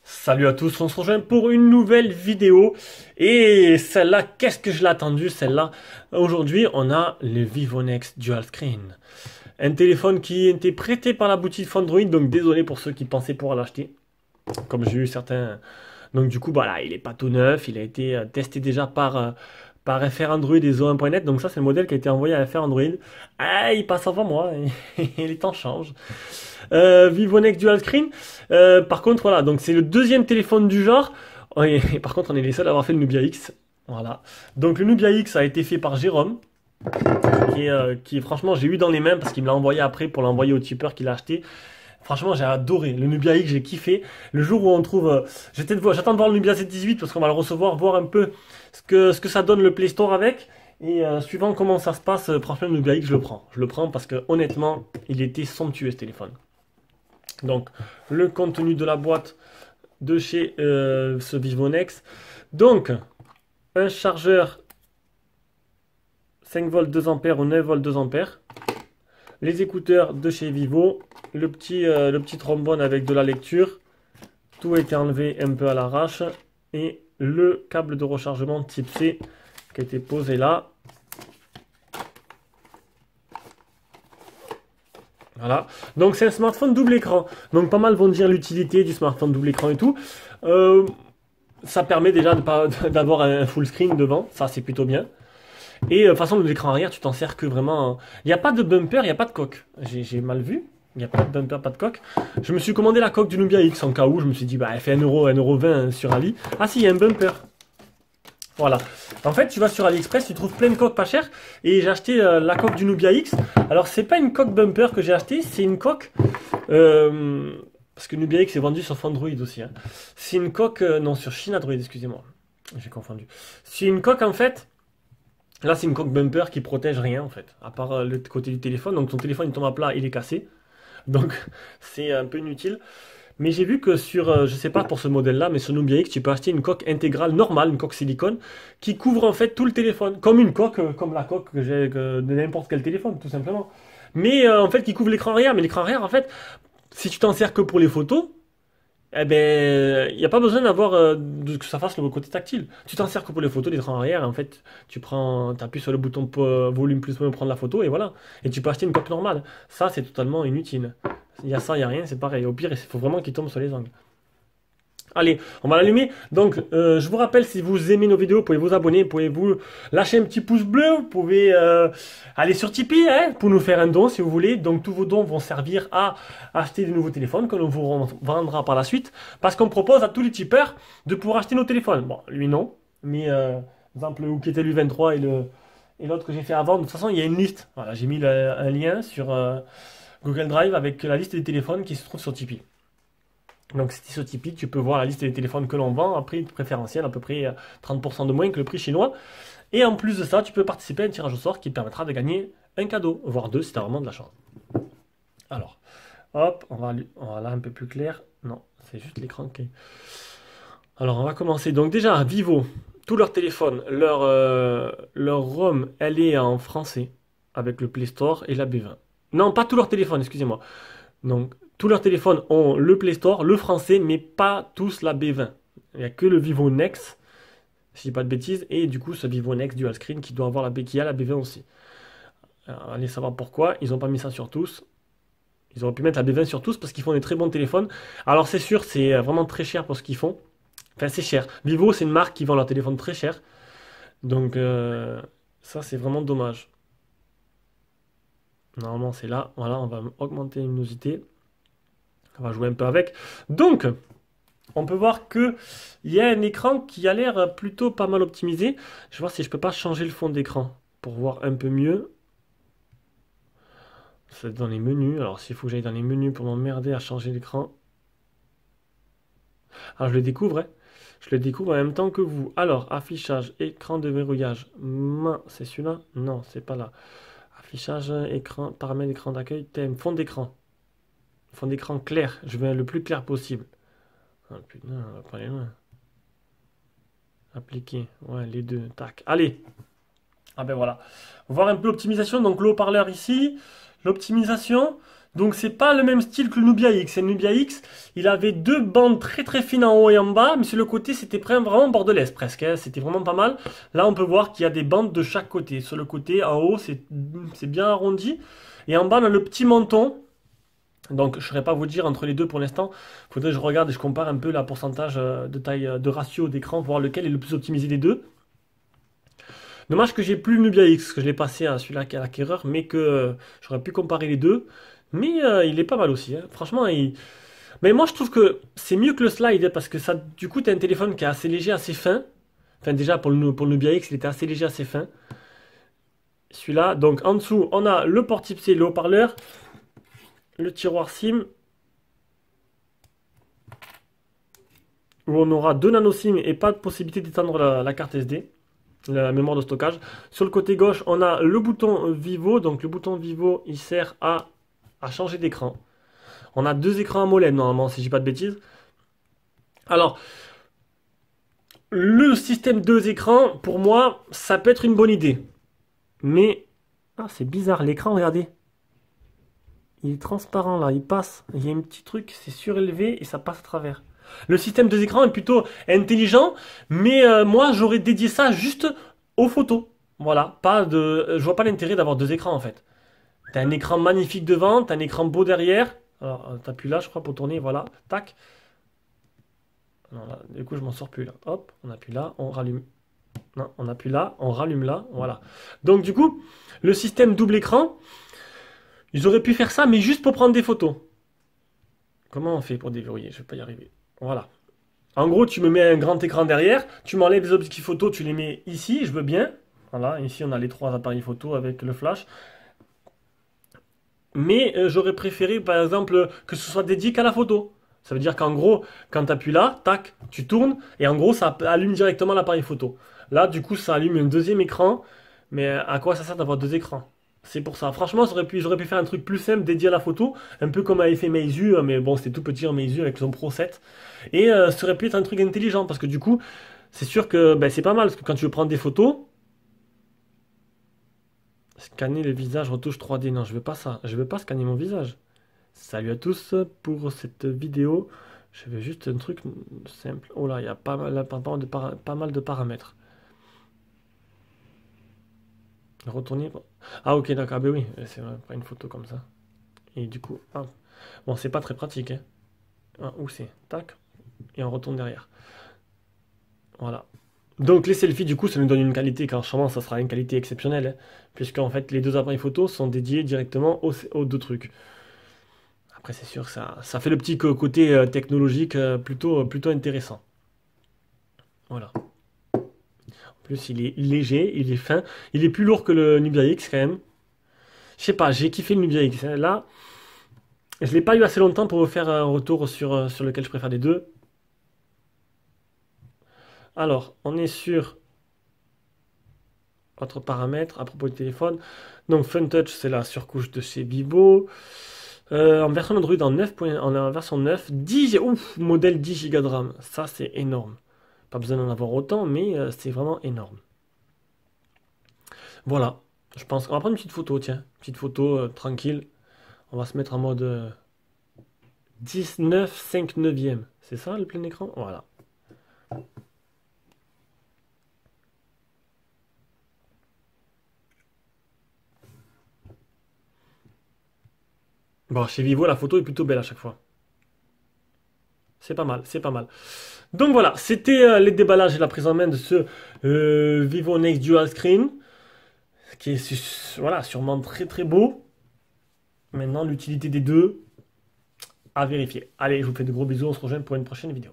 Salut à tous, on se rejoint pour une nouvelle vidéo. Et celle-là, qu'est-ce que je l'ai attendue, celle-là? Aujourd'hui, on a le Vivonex Dual Screen. Un téléphone qui était prêté par la boutique Fandroid, donc désolé pour ceux qui pensaient pouvoir l'acheter. Comme j'ai eu certains... Donc du coup, voilà, il est pas tout neuf, il a été testé déjà par FR Android et Zo1.net. Donc ça, c'est le modèle qui a été envoyé à FR Android. Ah, il passe avant moi, et les temps changent. Vivonex Dual Screen. Par contre, voilà, donc c'est le deuxième téléphone du genre. Et par contre, on est les seuls à avoir fait le Nubia X. Voilà. Donc le Nubia X a été fait par Jérôme, qui franchement, j'ai eu dans les mains parce qu'il me l'a envoyé après pour l'envoyer au tipeur qu'il a acheté. Franchement, j'ai adoré. Le Nubia X, j'ai kiffé. Le jour où on trouve... j'attends de voir le Nubia Z18 parce qu'on va le recevoir, voir un peu ce que ça donne le Play Store avec. Et suivant comment ça se passe, franchement, le Nubia X, je le prends. Je le prends parce que honnêtement, il était somptueux ce téléphone. Donc, le contenu de la boîte de chez ce Vivonex. Donc, un chargeur 5 volts 2 ampères ou 9 volts 2 ampères. Les écouteurs de chez Vivo. Le petit trombone avec de la lecture. Tout a été enlevé un peu à l'arrache. Et le câble de rechargement type C qui a été posé là. Voilà, donc c'est un smartphone double écran. Donc pas mal vont dire l'utilité du smartphone double écran et tout. Ça permet déjà d'avoir un full screen devant, ça c'est plutôt bien. Et de toute façon, l'écran arrière, tu t'en sers que vraiment... Il n'y a pas de bumper, il n'y a pas de coque. J'ai mal vu, il n'y a pas de bumper, pas de coque. Je me suis commandé la coque du Nubia X en cas où, je me suis dit, bah elle fait 1,20€ sur Ali. Ah si, il y a un bumper. Voilà. En fait, tu vas sur AliExpress, tu trouves plein de coques pas chères. Et j'ai acheté la coque du Nubia X. Alors, c'est pas une coque bumper que j'ai acheté, c'est une coque... parce que Nubia X est vendu sur Android aussi. Hein. C'est une coque... non, sur Chine Android, excusez-moi. J'ai confondu. C'est une coque, en fait... Là, c'est une coque bumper qui protège rien, en fait. À part le côté du téléphone. Donc, ton téléphone, il tombe à plat, il est cassé. Donc, c'est un peu inutile. Mais j'ai vu que sur, je sais pas pour ce modèle-là, mais sur Nubia X, tu peux acheter une coque intégrale normale, une coque silicone, qui couvre en fait tout le téléphone. Comme une coque, comme la coque que j'ai de n'importe quel téléphone, tout simplement. Mais en fait, qui couvre l'écran arrière. Mais l'écran arrière, en fait, si tu t'en sers que pour les photos, eh ben, il n'y a pas besoin d'avoir que ça fasse le côté tactile. Tu t'en sers que pour les photos, l'écran arrière, en fait, tu appuies sur le bouton volume plus pour prendre la photo, et voilà. Et tu peux acheter une coque normale. Ça, c'est totalement inutile. Il y a ça, il n'y a rien, c'est pareil. Au pire, il faut vraiment qu'il tombe sur les angles. Allez, on va l'allumer. Donc, je vous rappelle, si vous aimez nos vidéos, vous pouvez vous abonner, vous pouvez vous lâcher un petit pouce bleu, vous pouvez aller sur Tipeee hein, pour nous faire un don si vous voulez. Donc, tous vos dons vont servir à acheter de nouveaux téléphones que l'on vous vendra par la suite. Parce qu'on propose à tous les tipeurs de pouvoir acheter nos téléphones. Bon, lui non, mais par exemple, le qui était l'U23 et l'autre que j'ai fait avant. De toute façon, il y a une liste. Voilà, j'ai mis un lien sur Google Drive avec la liste des téléphones qui se trouve sur Tipeee. Donc si tu es sur Tipeee, tu peux voir la liste des téléphones que l'on vend à prix préférentiel, à peu près 30% de moins que le prix chinois. Et en plus de ça, tu peux participer à un tirage au sort qui te permettra de gagner un cadeau, voire deux si tu as vraiment de la chance. Alors, hop, on va là un peu plus clair. Non, c'est juste l'écran qui... Alors on va commencer. Donc déjà, Vivo, tous leurs téléphones, leur ROM, elle est en français, avec le Play Store et la B20. Non, pas tous leurs téléphones, excusez-moi. Donc, tous leurs téléphones ont le Play Store, le français, mais pas tous la B20. Il n'y a que le Vivo Nex, si je dis pas de bêtises, et du coup ce Vivo Nex Dual Screen qui doit avoir qui a la B20 aussi. Alors, allez savoir pourquoi, ils n'ont pas mis ça sur tous. Ils auraient pu mettre la B20 sur tous parce qu'ils font des très bons téléphones. Alors c'est sûr, c'est vraiment très cher pour ce qu'ils font. Enfin, c'est cher. Vivo, c'est une marque qui vend leur téléphone très cher. Donc, ça, c'est vraiment dommage. Normalement, c'est là. Voilà, on va augmenter la luminosité. On va jouer un peu avec. Donc, on peut voir que il y a un écran qui a l'air plutôt pas mal optimisé. Je vais voir si je peux pas changer le fond d'écran pour voir un peu mieux. C'est dans les menus. Alors, s'il faut que j'aille dans les menus pour m'emmerder à changer l'écran. Alors, je le découvre. Hein. Je le découvre en même temps que vous. Alors, affichage, écran de verrouillage. C'est celui-là? Non, c'est pas là. Affichage, écran, paramètres d'écran d'accueil, thème, fond d'écran. Fond d'écran clair. Je veux le plus clair possible. Ah, putain, on va pas aller loin. Appliquer. Ouais, les deux. Tac. Allez. Ah ben voilà. Voir un peu l'optimisation. Donc le haut-parleur ici. L'optimisation. Donc c'est pas le même style que le Nubia X. Et le Nubia X, il avait deux bandes très très fines en haut et en bas. Mais sur le côté, c'était vraiment bordelaise presque, hein. C'était vraiment pas mal. Là, on peut voir qu'il y a des bandes de chaque côté. Sur le côté, en haut, c'est bien arrondi. Et en bas, on a le petit menton. Donc, je ne saurais pas vous dire entre les deux pour l'instant. Il faudrait que je regarde et je compare un peu la pourcentage de taille, de ratio d'écran pour voir lequel est le plus optimisé des deux. Dommage que j'ai plus le Nubia X, que je l'ai passé à celui-là qui est l'acquéreur, mais que j'aurais pu comparer les deux. Mais il est pas mal aussi, hein. Franchement, mais moi je trouve que c'est mieux que le slide, hein, parce que ça, du coup, tu as un téléphone qui est assez léger, assez fin. Enfin, déjà pour le Nubia X, il était assez léger, assez fin. Celui-là, donc en dessous, on a le port Type-C, le haut-parleur, le tiroir SIM, où on aura deux nano SIM et pas de possibilité d'étendre la carte SD, la mémoire de stockage. Sur le côté gauche, on a le bouton Vivo. Donc le bouton Vivo, il sert à changer d'écran. On a deux écrans AMOLED normalement, si je dis pas de bêtises. Alors, le système deux écrans, pour moi, ça peut être une bonne idée. Mais, ah, c'est bizarre, l'écran, regardez. Il est transparent là, il passe. Il y a un petit truc, c'est surélevé et ça passe à travers. Le système deux écrans est plutôt intelligent, mais moi j'aurais dédié ça juste aux photos. Voilà, je vois pas l'intérêt d'avoir deux écrans en fait. T'as un écran magnifique devant, t'as un écran beau derrière. Alors t'appuies là, je crois, pour tourner, voilà, tac. Non, là, du coup je m'en sors plus là. Hop, on appuie là, on rallume. Non, on appuie là, on rallume là, voilà. Donc du coup, le système double écran, ils auraient pu faire ça, mais juste pour prendre des photos. Comment on fait pour déverrouiller? Je vais pas y arriver. Voilà. En gros, tu me mets un grand écran derrière, tu m'enlèves les objectifs photo, tu les mets ici, je veux bien. Voilà, ici on a les trois appareils photo avec le flash. Mais j'aurais préféré, par exemple, que ce soit dédié qu'à la photo. Ça veut dire qu'en gros, quand tu appuies là, tac, tu tournes, et en gros, ça allume directement l'appareil photo. Là, du coup, ça allume un deuxième écran, mais à quoi ça sert d'avoir deux écrans? C'est pour ça. Franchement, j'aurais pu faire un truc plus simple dédié à la photo, un peu comme avait fait Meizu, mais bon, c'était tout petit en Meizu avec son Pro 7. Et ça aurait pu être un truc intelligent, parce que du coup, c'est sûr que ben, c'est pas mal, parce que quand tu veux prendre des photos, scanner le visage, retouche 3D, non, je veux pas ça. Je veux pas scanner mon visage. Salut à tous pour cette vidéo. Je veux juste un truc simple. Oh là, il y a pas mal de paramètres. Retourner. Ah ok, d'accord. Ah ben oui, c'est vrai, pas une photo comme ça. Et du coup, ah. Bon, c'est pas très pratique, hein. Ah, où c'est? Tac. Et on retourne derrière. Voilà. Donc les selfies, du coup, ça nous donne une qualité, car sûrement ça sera une qualité exceptionnelle, hein, puisqu'en fait les deux appareils photo sont dédiés directement aux deux trucs. Après, c'est sûr que ça fait le petit côté technologique plutôt intéressant. Voilà. En plus, il est léger, il est fin. Il est plus lourd que le Nubia X quand même. Je sais pas, j'ai kiffé le Nubia X, hein. Là, je l'ai pas eu assez longtemps pour vous faire un retour sur lequel je préfère les deux. Alors, on est sur autre paramètre à propos du téléphone. Donc, FunTouch, c'est la surcouche de chez Vivo. En version Android en version 9, 10, ouf, modèle 10 Go de RAM. Ça, c'est énorme. Pas besoin d'en avoir autant, mais c'est vraiment énorme. Voilà. Je pense qu'on va prendre une petite photo, tiens. Petite photo tranquille. On va se mettre en mode 19, 5 neuvième. C'est ça le plein écran? Voilà. Bon, chez Vivo, la photo est plutôt belle à chaque fois. C'est pas mal, c'est pas mal. Donc voilà, c'était les déballages et la prise en main de ce Vivo Nex Dual Screen, qui est voilà, sûrement très très beau. Maintenant, l'utilité des deux, à vérifier. Allez, je vous fais de gros bisous, on se rejoint pour une prochaine vidéo.